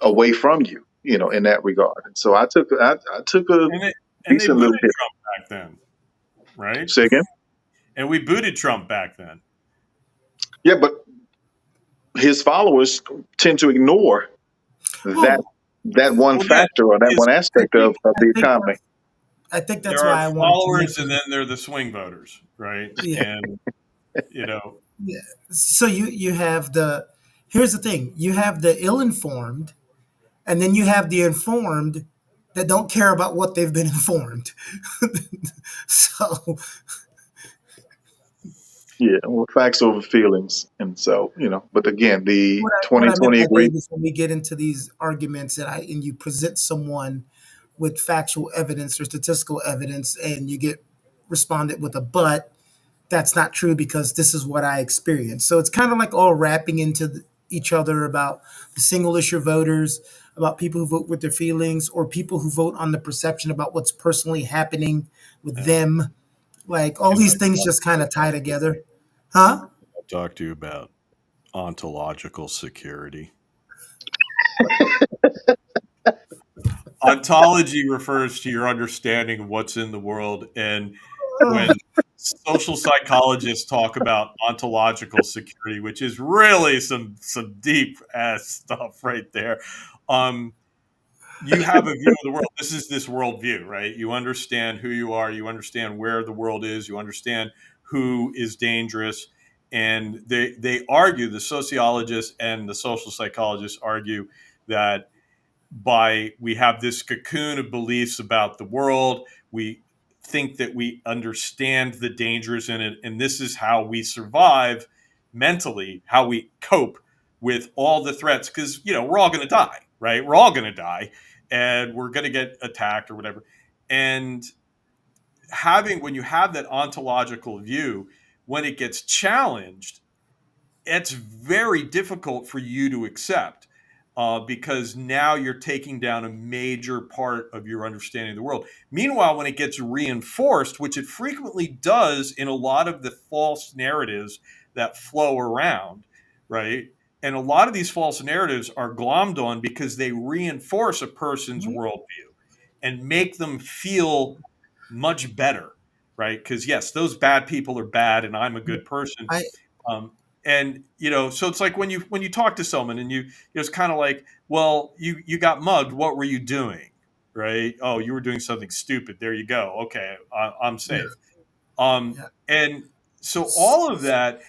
away from you, in that regard. And so I took a decent little hit. Trump back then, right? Say again? And we booted Trump back then. Yeah, but his followers tend to ignore that one factor or that one aspect of the economy. I think that's there why I are want followers, and then there are the swing voters, right? Yeah. And Yeah. So you have here's the thing: you have the ill-informed, and then you have the informed that don't care about what they've been informed. So. Yeah, well, facts over feelings, and so But again, the 2020 agreement. When we get into these arguments, and you present someone with factual evidence or statistical evidence, and you get responded with a "but," that's not true because this is what I experienced. So it's kind of like all wrapping into each other about the single issue voters, about people who vote with their feelings, or people who vote on the perception about what's personally happening with them. Like all these things just kind of tie together. Huh? I'll talk to you about ontological security. Ontology refers to your understanding of what's in the world. And when social psychologists talk about ontological security, which is really some deep ass stuff right there. You have a view of the world. This is this worldview, right? You understand who you are. You understand where the world is. You understand who is dangerous. And they argue, the sociologists and the social psychologists argue that we have this cocoon of beliefs about the world. We think that we understand the dangers in it. And this is how we survive mentally, how we cope with all the threats. Because, we're all going to die, right? We're all going to die and we're going to get attacked or whatever. And when you have that ontological view, when it gets challenged, it's very difficult for you to accept. Because now you're taking down a major part of your understanding of the world. Meanwhile, when it gets reinforced, which it frequently does in a lot of the false narratives that flow around, right? And a lot of these false narratives are glommed on because they reinforce a person's worldview and make them feel much better, right? Because yes, those bad people are bad and I'm a good person. And so it's like when you talk to someone and it's kind of like, well, you got mugged. What were you doing? Right? Oh, you were doing something stupid. There you go. Okay, I'm safe. And so all of that,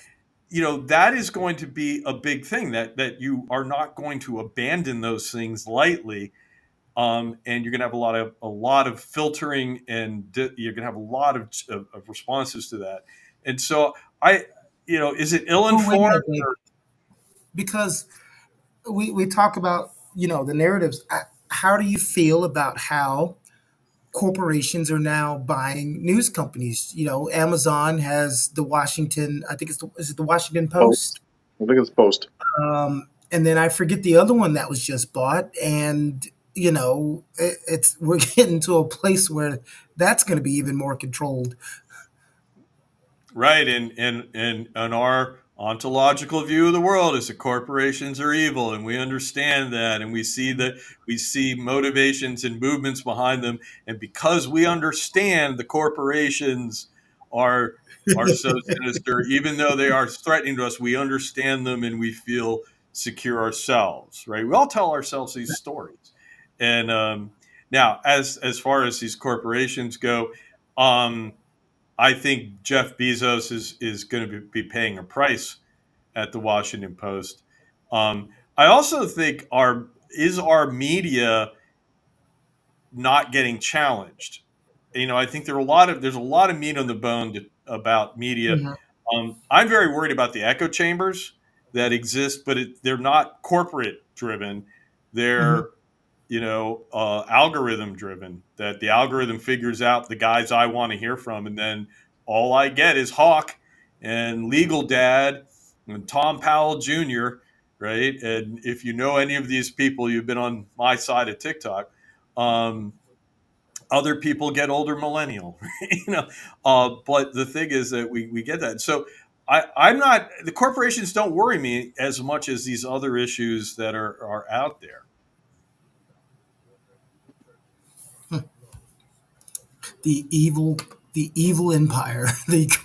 that is going to be a big thing that you are not going to abandon those things lightly. And you're going to have a lot of filtering, and you're going to have a lot of responses to that. And so is it ill-informed? Because we talk about, the narratives. How do you feel about how corporations are now buying news companies? Amazon has the Washington, I think is it the Washington Post? I think it's Post. And then I forget the other one that was just bought. And, we're getting to a place where that's going to be even more controlled. Right. And our ontological view of the world is that corporations are evil, and we understand that, and we see motivations and movements behind them. And because we understand the corporations are so sinister, even though they are threatening to us, we understand them and we feel secure ourselves, right? We all tell ourselves these stories. And now, as far as these corporations go, I think Jeff Bezos is going to be paying a price at the Washington Post. I also think our media not getting challenged? I think there's a lot of meat on the bone about media. Mm-hmm. I'm very worried about the echo chambers that exist, but they're not corporate driven. They're algorithm driven, that the algorithm figures out the guys I want to hear from. And then all I get is Hawk and Legal Dad and Tom Powell Jr., right? And if you know any of these people, you've been on my side of TikTok. Other people get older millennial, but the thing is that we get that. So I'm not, the corporations don't worry me as much as these other issues that are out there. The evil empire. This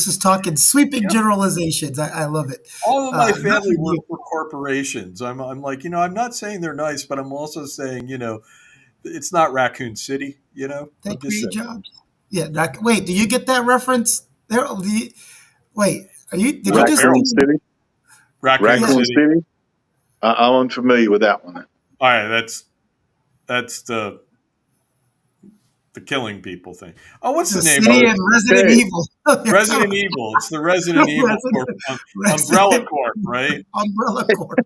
is talking sweeping generalizations. I love it. All of my family work for corporations. I'm like, I'm not saying they're nice, but I'm also saying, it's not Raccoon City, They create jobs. Yeah. Wait, do you get that reference? Wait, did you just Raccoon City? Raccoon City? I'm unfamiliar with that one. All right, that's the killing people thing. Oh, what's the name of it? Resident Evil. Resident Evil. It's the Resident Evil Corp. Umbrella Corp, right? Umbrella Corp.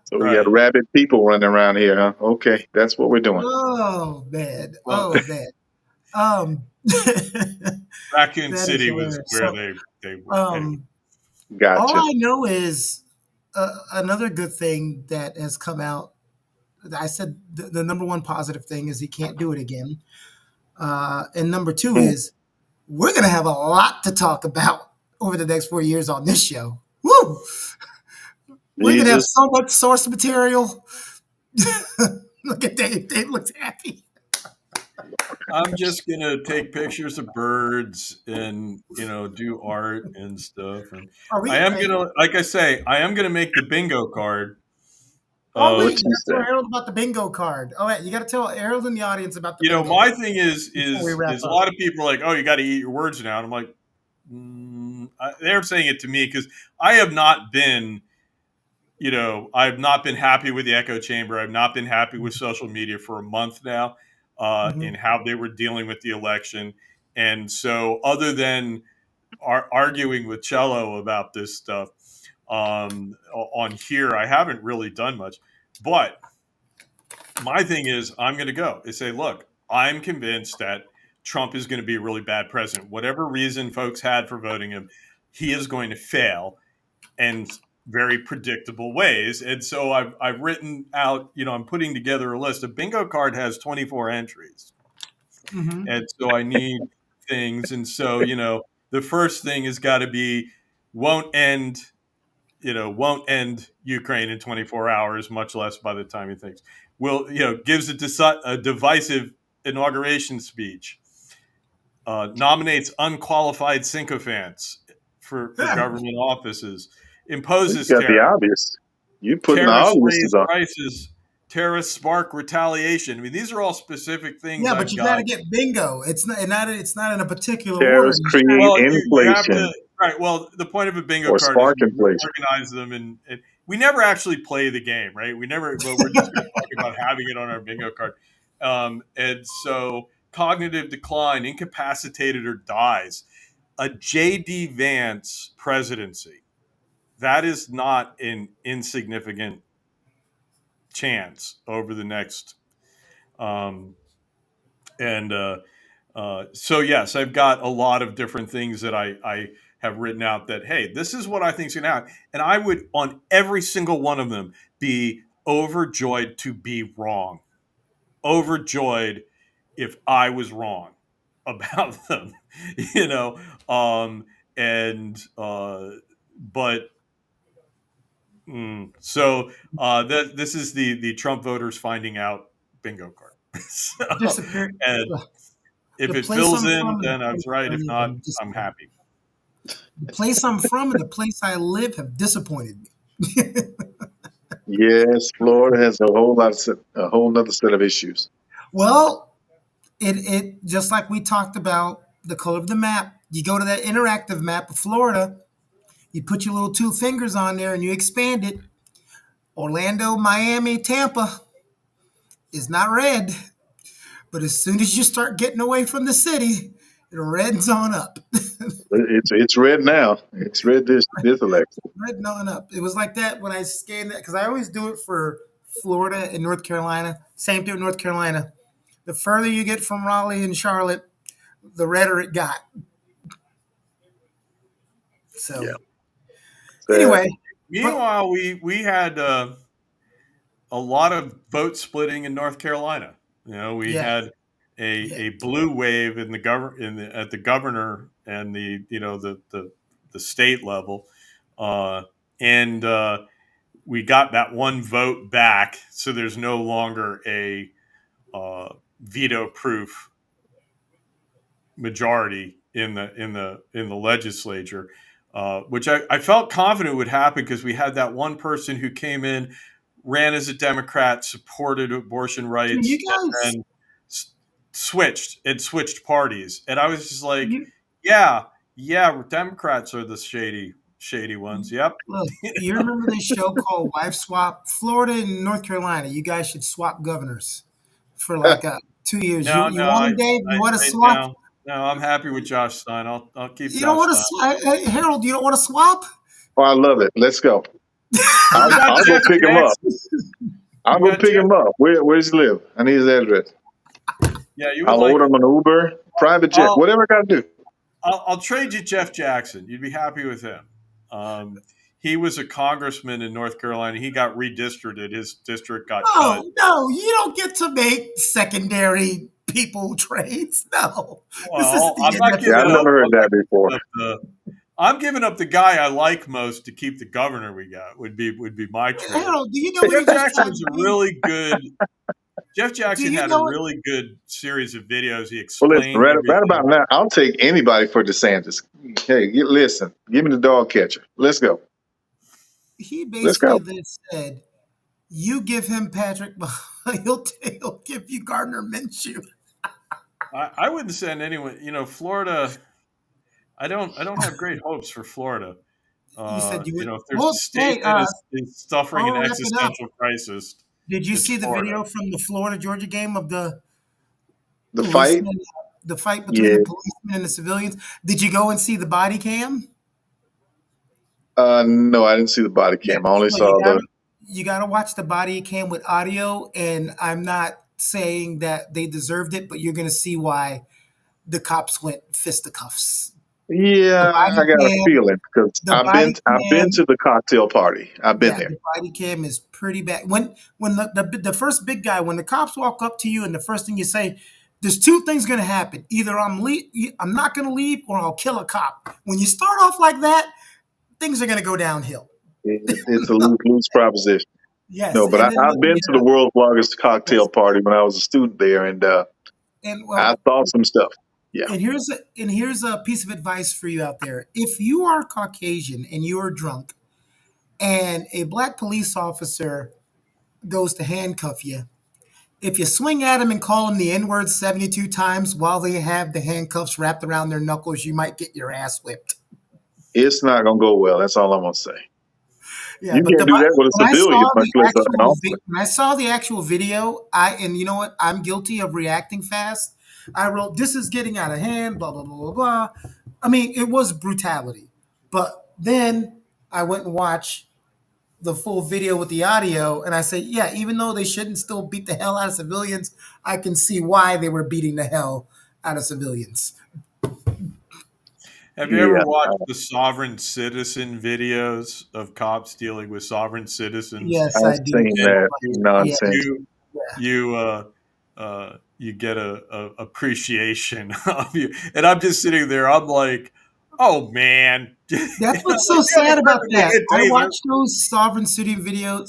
So we got rabid people running around here, huh? Okay, that's what we're doing. Oh man. Raccoon City was where they were. Gotcha. All I know is another good thing that has come out. I said the number one positive thing is he can't do it again. And number two is we're going to have a lot to talk about over the next 4 years on this show. Woo! We're going to have so much source material. Look at Dave. Dave looks happy. I'm just gonna take pictures of birds and do art and stuff. And Are I we? am gonna, like I say, I am gonna make the bingo card Oh of wait, What you you got to tell say? Harold about the bingo card. Oh wait, you got to tell Harold and the audience about the bingo my card thing is before we is wrap is a up. lot of people are like, oh, you got to eat your words now, and I'm like, they're saying it to me because I have not been. I've not been happy with the echo chamber. I've not been happy with social media for a month now, Mhm. in how they were dealing with the election. And so, other than arguing with Cello about this stuff on here, I haven't really done much. But my thing is, I'm going to go and say, look, I'm convinced that Trump is going to be a really bad president. Whatever reason folks had for voting him, he is going to fail in very predictable ways. And so I've written out, I'm putting together a list. A bingo card has 24 entries. Mhm. And so I need things. And so, the first thing has got to be won't end, won't end Ukraine in 24 hours, much less by the time he thinks. Will, gives a divisive inauguration speech, nominates unqualified sycophants for Yeah. government offices, You imposes got the tariffs, obvious. You putting the terrorists obvious raise on. prices, terrorists spark retaliation. I mean, these are all specific things Yeah, but I've you got got. to get bingo. It's not in a particular order. Terrorists You just gotta, create Well, you have inflation to, right. Well, the point of a bingo or card is spark we inflation. organize them, and we never actually play the game, right? We never, but we're just going to talk about having it on our bingo card. And so, cognitive decline, incapacitated or dies. A J.D. Vance presidency, that is not an insignificant chance over the next. Um, and So, yes, I've got a lot of different things that I have written out that, hey, this is what I think is going to happen. And I would, on every single one of them, be overjoyed to be wrong. Overjoyed if I was wrong about them, you know. And But this is the Trump voters finding out bingo card. So, disappear. and if The it place fills I'm in, from and the then I place was right. I If live not, have I'm disappointed. happy. The place I'm from and the place I live have disappointed me. Yes, Florida has a whole nother set of issues. Well, it just like we talked about the color of the map. You go to that interactive map of Florida, you put your little two fingers on there and you expand it. Orlando, Miami, Tampa is not red, but as soon as you start getting away from the city, it reds on up. It's red now. It's red this election. Red on up. It was like that when I scanned that because I always do it for Florida and North Carolina. Same thing with North Carolina. The further you get from Raleigh and Charlotte, the redder it got. Yeah, So sad. anyway, but Meanwhile, we had a lot of vote splitting in North Carolina. We yeah, had yeah. a blue wave in at the governor and the state level, uh, and we got that one vote back. So there's no longer a veto-proof majority in the legislature, which I felt confident would happen because we had that one person who came in, ran as a Democrat, supported abortion Dude, you rights, guys, and then switched parties, and I was just like, you yeah, yeah, Democrats are the shady ones. Yep. look. You remember this show called Wife Swap? Florida and North Carolina. You guys should swap governors for like 2 years. No, You no, want them, Dave? You want to I swap? no, no. I'm happy with Josh Stein. I'll keep You don't Josh want to Stein. swap, Harold? You don't want to swap? Oh, I love it. Let's go. You got I'll go Jeff pick him up. Jackson. I'll You go got pick Jeff. him up. Where's he live? I need his address. Yeah, you would I'll like. order him an Uber, private jet, I'll, whatever I got to do. I'll trade you Jeff Jackson. You'd be happy with him. He was a congressman in North Carolina. He got redistricted. His district got cut. No, no, you don't get to make secondary people trades. No, this is Well, the I'm not Yeah, giving I've NFL. up. never heard I'm that not before. giving up I'm giving up the guy I like most to keep the governor we got. Would be my trade. Harold, do you know what Jeff he just Jackson tried is to a do? really good Jeff Do Jackson you had a know it? really good series of videos. He Well, listen, explained right about everything. now, I'll take anybody for DeSantis. Hey, listen, give me the dog catcher. Let's go. He Let's basically go. then said, "You give him Patrick, he'll give you Gardner Minshew." I wouldn't send anyone. Florida. I don't have great hopes for Florida. You said you would. If there's a Well, state hey, that is suffering an I'll wrap it up. existential crisis, Did you it's see the Florida. video from the Florida Georgia game of the The fight, policemen, the fight between yeah. the policemen and the civilians? Did you go and see the body cam? No, I didn't see the body Yeah. cam. I only Well, you saw got the. to you got to watch the body cam with audio, and I'm not saying that they deserved it, but you're going to see why the cops went fisticuffs. The Yeah, I body got a cam, feeling because the body I've been cam to the cocktail party. I've been Yeah, there. the body cam is pretty bad. When the first big guy, when the cops walk up to you and the first thing you say, there's two things going to happen. Either I'm not going to leave, or I'll kill a cop. When you start off like that, things are going to go downhill. It's a lose proposition. Yes, No, but and then I've been to the world's largest cocktail yes, party when I was a student there, and and I well, saw some stuff. Yeah, and here's a piece of advice for you out there. If you are Caucasian and you are drunk, and a black police officer goes to handcuff you, if you swing at him and call him the N word 72 times while they have the handcuffs wrapped around their knuckles, you might get your ass whipped. it's not gonna go well. That's all I'm gonna say. Yeah, You but can't do that with a civilian, much less an officer. when I saw the actual video, and you know what? I'm guilty of reacting fast. I wrote, "This is getting out of hand." Blah blah blah blah blah. I mean, it was brutality, but then I went and watched the full video with the audio, and I say, yeah, even though they shouldn't still beat the hell out of civilians, I can see why they were beating the hell out of civilians. Have you ever Yeah, watched the sovereign citizen videos of cops dealing with sovereign citizens? Yes, I've I do. seen And that you Yeah, nonsense. you you you get a appreciation of you. And I'm just sitting there. I'm like, oh man, that's I'm what's like, so you have sad a about perfectly that. good I taser. watch those sovereign citizen videos,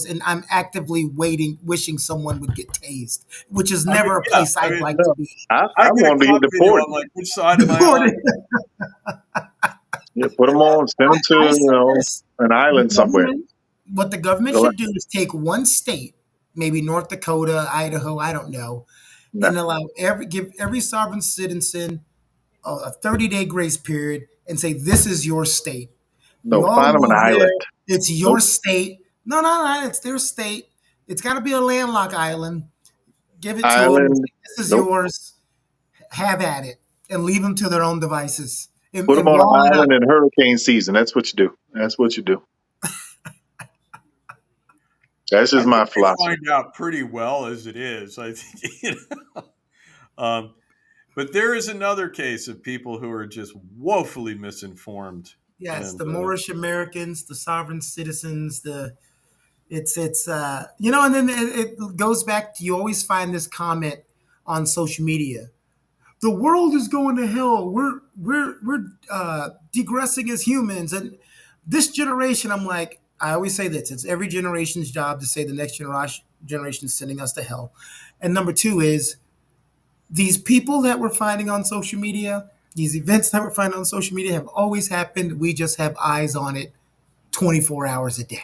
and I'm actively waiting, wishing someone would get tased, which is I mean, never a yeah. place I I'd mean, like to No, be. I I get a wanted to get cop video. deported. I'm like, which side am I Deported. on? Yeah, put them on, send them to I said this: an the island somewhere. government, what the government Go should do is take one state, maybe North Dakota, Idaho, I don't know, No, and give every sovereign citizen a 30-day grace period and say, this is your state. You no, all find them an move there. island. It's your Nope, state. No, no, no. It's their state. It's got to be a landlocked island. Give it to them. island. This is Nope. yours. Have at it, and leave them to their own devices, Put them and on wall an it up. island in hurricane season. That's what you do. That's what you do. That's I just my think they philosophy. find out pretty well as it is. I think, um, but there is another case of people who are just woefully misinformed, Yes, and the Moorish Americans, the sovereign citizens, and then it goes back to, you always find this comment on social media. The world is going to hell. We're digressing as humans, and this generation. I'm like, I always say this: it's every generation's job to say the next generation is sending us to hell. And number two is, these people that we're finding on social media, these events that we're finding on social media have always happened. We just have eyes on it 24 hours a day.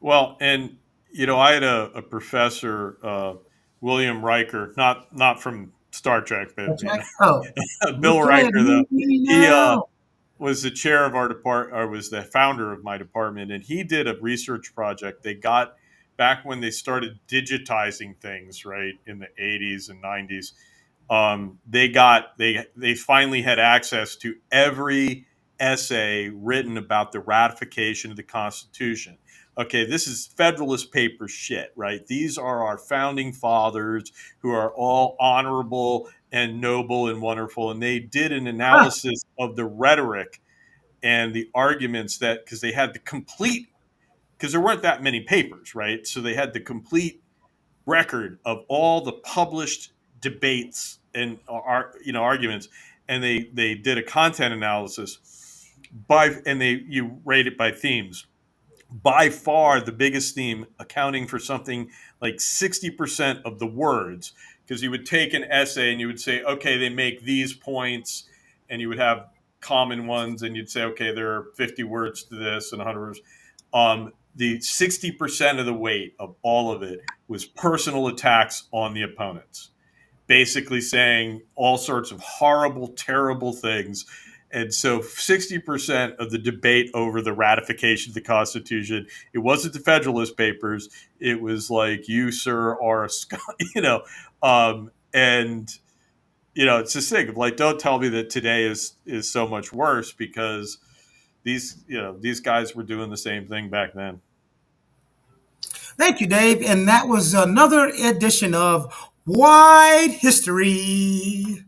well, and I had a professor, William Riker, not from Star Trek, but That's right. Oh, Bill look at Riker, though. me He now. was the chair of our department, or was the founder of my department, and he did a research project. They got back when they started digitizing things, right, in the 80s and 90s. They finally had access to every essay written about the ratification of the Constitution. Okay, this is Federalist Papers shit, right? These are our founding fathers who are all honorable and noble and wonderful, and they did an Ah, analysis of the rhetoric and the arguments that, because they had the complete, because there weren't that many papers, right? So they had the complete record of all the published debates and arguments, and they did a content analysis and you rate it by themes. by far the biggest theme, accounting for something like 60% of the words, because you would take an essay and you would say, okay, they make these points, and you would have common ones, and you'd say, okay, there are 50 words to this and 100 words. The 60% of the weight of all of it was personal attacks on the opponents, basically saying all sorts of horrible, terrible things. And so 60% of the debate over the ratification of the Constitution, it wasn't the Federalist Papers. It was like, you, sir, are a and, it's this thing of like, don't tell me that today is so much worse, because these guys were doing the same thing back then. Thank you, Dave. And that was another edition of Wide History.